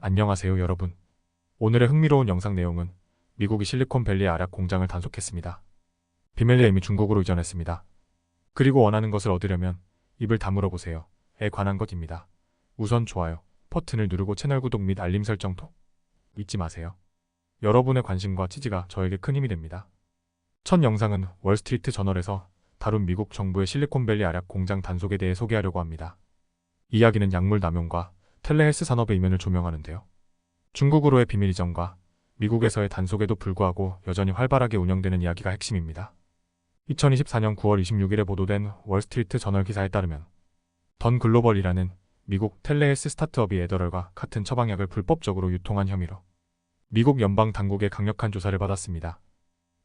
안녕하세요 여러분. 오늘의 흥미로운 영상 내용은 미국이 실리콘밸리 알약 공장을 단속했습니다. 비밀리에 이미 중국으로 이전했습니다. 그리고 원하는 것을 얻으려면 입을 다물어 보세요.에 관한 것입니다. 우선 좋아요 버튼을 누르고 채널 구독 및 알림 설정도 잊지 마세요. 여러분의 관심과 지지가 저에게 큰 힘이 됩니다. 첫 영상은 월스트리트 저널에서 다룬 미국 정부의 실리콘밸리 알약 공장 단속에 대해 소개하려고 합니다. 이야기는 약물 남용과 텔레헬스 산업의 이면을 조명하는데요. 중국으로의 비밀 이전과 미국에서의 단속에도 불구하고 여전히 활발하게 운영되는 이야기가 핵심입니다. 2024년 9월 26일에 보도된 월스트리트 저널 기사에 따르면 던 글로벌이라는 미국 텔레헬스 스타트업이 에더럴과 같은 처방약을 불법적으로 유통한 혐의로 미국 연방 당국의 강력한 조사를 받았습니다.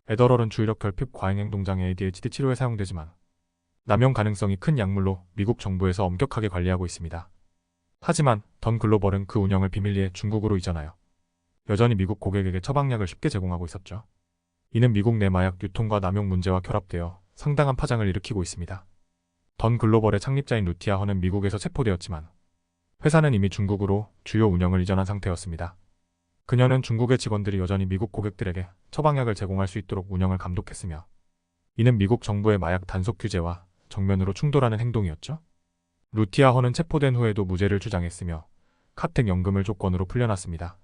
에더럴은 주의력 결핍 과잉행동장애 ADHD 치료에 사용되지만 남용 가능성이 큰 약물로 미국 정부에서 엄격하게 관리하고 있습니다. 하지만 던 글로벌은 그 운영을 비밀리에 중국으로 이전하여 여전히 미국 고객에게 처방약을 쉽게 제공하고 있었죠. 이는 미국 내 마약 유통과 남용 문제와 결합되어 상당한 파장을 일으키고 있습니다. 던 글로벌의 창립자인 루티아 허는 미국에서 체포되었지만 회사는 이미 중국으로 주요 운영을 이전한 상태였습니다. 그녀는 중국의 직원들이 여전히 미국 고객들에게 처방약을 제공할 수 있도록 운영을 감독했으며 이는 미국 정부의 마약 단속 규제와 정면으로 충돌하는 행동이었죠. 루티아 허는 체포된 후에도 무죄를 주장했으며 카텍 연금을 조건으로 풀려났습니다.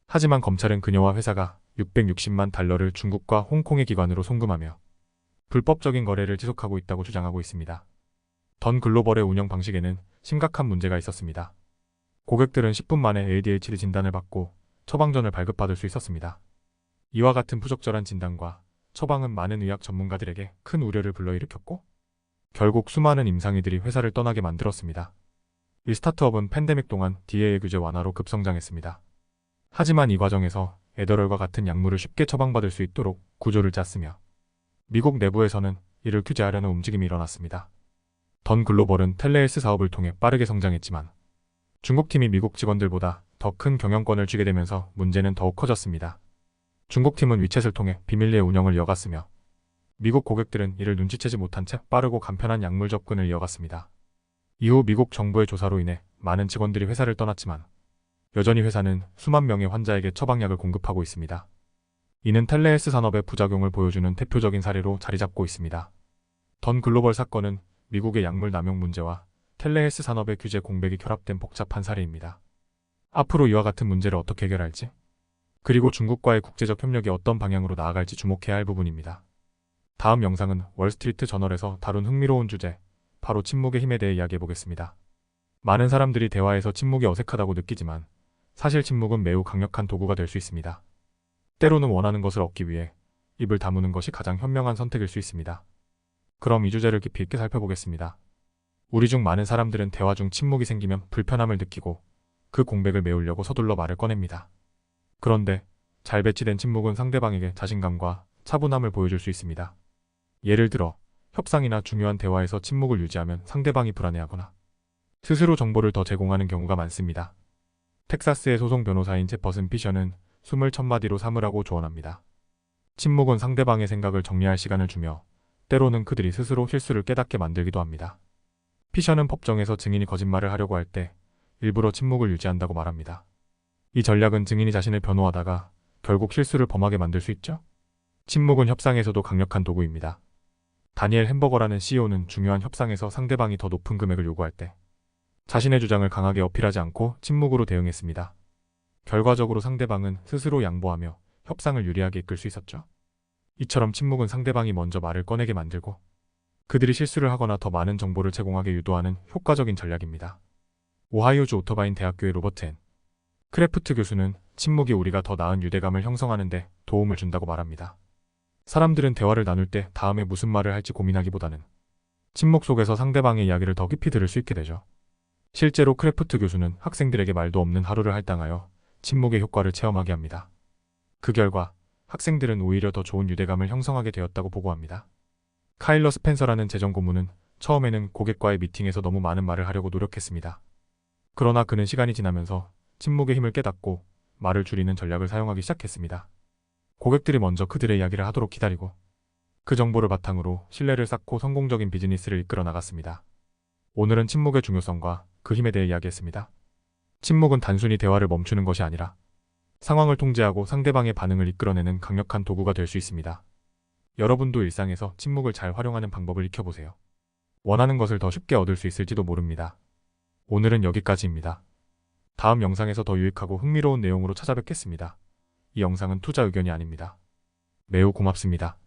하지만 검찰은 그녀와 회사가 660만 달러를 중국과 홍콩의 기관으로 송금하며 불법적인 거래를 지속하고 있다고 주장하고 있습니다. 던 글로벌의 운영 방식에는 심각한 문제가 있었습니다. 고객들은 10분 만에 ADHD 진단을 받고 처방전을 발급받을 수 있었습니다. 이와 같은 부적절한 진단과 처방은 많은 의학 전문가들에게 큰 우려를 불러일으켰고 결국 수많은 임상의들이 회사를 떠나게 만들었습니다. 이 스타트업은 팬데믹 동안 DEA 규제 완화로 급성장했습니다. 하지만 이 과정에서 에더럴과 같은 약물을 쉽게 처방받을 수 있도록 구조를 짰으며 미국 내부에서는 이를 규제하려는 움직임이 일어났습니다. 던 글로벌은 텔레헬스 사업을 통해 빠르게 성장했지만 중국팀이 미국 직원들보다 더 큰 경영권을 쥐게 되면서 문제는 더욱 커졌습니다. 중국팀은 위챗을 통해 비밀리에 운영을 이어갔으며 미국 고객들은 이를 눈치채지 못한 채 빠르고 간편한 약물 접근을 이어갔습니다. 이후 미국 정부의 조사로 인해 많은 직원들이 회사를 떠났지만 여전히 회사는 수만 명의 환자에게 처방약을 공급하고 있습니다. 이는 텔레헬스 산업의 부작용을 보여주는 대표적인 사례로 자리잡고 있습니다. 던 글로벌 사건은 미국의 약물 남용 문제와 텔레헬스 산업의 규제 공백이 결합된 복잡한 사례입니다. 앞으로 이와 같은 문제를 어떻게 해결할지, 그리고 중국과의 국제적 협력이 어떤 방향으로 나아갈지 주목해야 할 부분입니다. 다음 영상은 월스트리트 저널에서 다룬 흥미로운 주제, 바로 침묵의 힘에 대해 이야기해보겠습니다. 많은 사람들이 대화에서 침묵이 어색하다고 느끼지만 사실 침묵은 매우 강력한 도구가 될 수 있습니다. 때로는 원하는 것을 얻기 위해 입을 다무는 것이 가장 현명한 선택일 수 있습니다. 그럼 이 주제를 깊이 있게 살펴보겠습니다. 우리 중 많은 사람들은 대화 중 침묵이 생기면 불편함을 느끼고 그 공백을 메우려고 서둘러 말을 꺼냅니다. 그런데 잘 배치된 침묵은 상대방에게 자신감과 차분함을 보여줄 수 있습니다. 예를 들어 협상이나 중요한 대화에서 침묵을 유지하면 상대방이 불안해하거나 스스로 정보를 더 제공하는 경우가 많습니다. 텍사스의 소송 변호사인 제퍼슨 피셔는 숨을 천마디로 삼으라고 조언합니다. 침묵은 상대방의 생각을 정리할 시간을 주며 때로는 그들이 스스로 실수를 깨닫게 만들기도 합니다. 피셔는 법정에서 증인이 거짓말을 하려고 할 때 일부러 침묵을 유지한다고 말합니다. 이 전략은 증인이 자신을 변호하다가 결국 실수를 범하게 만들 수 있죠. 침묵은 협상에서도 강력한 도구입니다. 다니엘 햄버거라는 CEO는 중요한 협상에서 상대방이 더 높은 금액을 요구할 때 자신의 주장을 강하게 어필하지 않고 침묵으로 대응했습니다. 결과적으로 상대방은 스스로 양보하며 협상을 유리하게 이끌 수 있었죠. 이처럼 침묵은 상대방이 먼저 말을 꺼내게 만들고 그들이 실수를 하거나 더 많은 정보를 제공하게 유도하는 효과적인 전략입니다. 오하이오주 오토바인 대학교의 로버트 앤 크래프트 교수는 침묵이 우리가 더 나은 유대감을 형성하는 데 도움을 준다고 말합니다. 사람들은 대화를 나눌 때 다음에 무슨 말을 할지 고민하기보다는 침묵 속에서 상대방의 이야기를 더 깊이 들을 수 있게 되죠. 실제로 크래프트 교수는 학생들에게 말도 없는 하루를 할당하여 침묵의 효과를 체험하게 합니다. 그 결과 학생들은 오히려 더 좋은 유대감을 형성하게 되었다고 보고합니다. 카일러 스펜서라는 재정 고문은 처음에는 고객과의 미팅에서 너무 많은 말을 하려고 노력했습니다. 그러나 그는 시간이 지나면서 침묵의 힘을 깨닫고 말을 줄이는 전략을 사용하기 시작했습니다. 고객들이 먼저 그들의 이야기를 하도록 기다리고 그 정보를 바탕으로 신뢰를 쌓고 성공적인 비즈니스를 이끌어 나갔습니다. 오늘은 침묵의 중요성과 그 힘에 대해 이야기했습니다. 침묵은 단순히 대화를 멈추는 것이 아니라 상황을 통제하고 상대방의 반응을 이끌어내는 강력한 도구가 될 수 있습니다. 여러분도 일상에서 침묵을 잘 활용하는 방법을 익혀보세요. 원하는 것을 더 쉽게 얻을 수 있을지도 모릅니다. 오늘은 여기까지입니다. 다음 영상에서 더 유익하고 흥미로운 내용으로 찾아뵙겠습니다. 이 영상은 투자 의견이 아닙니다. 매우 고맙습니다.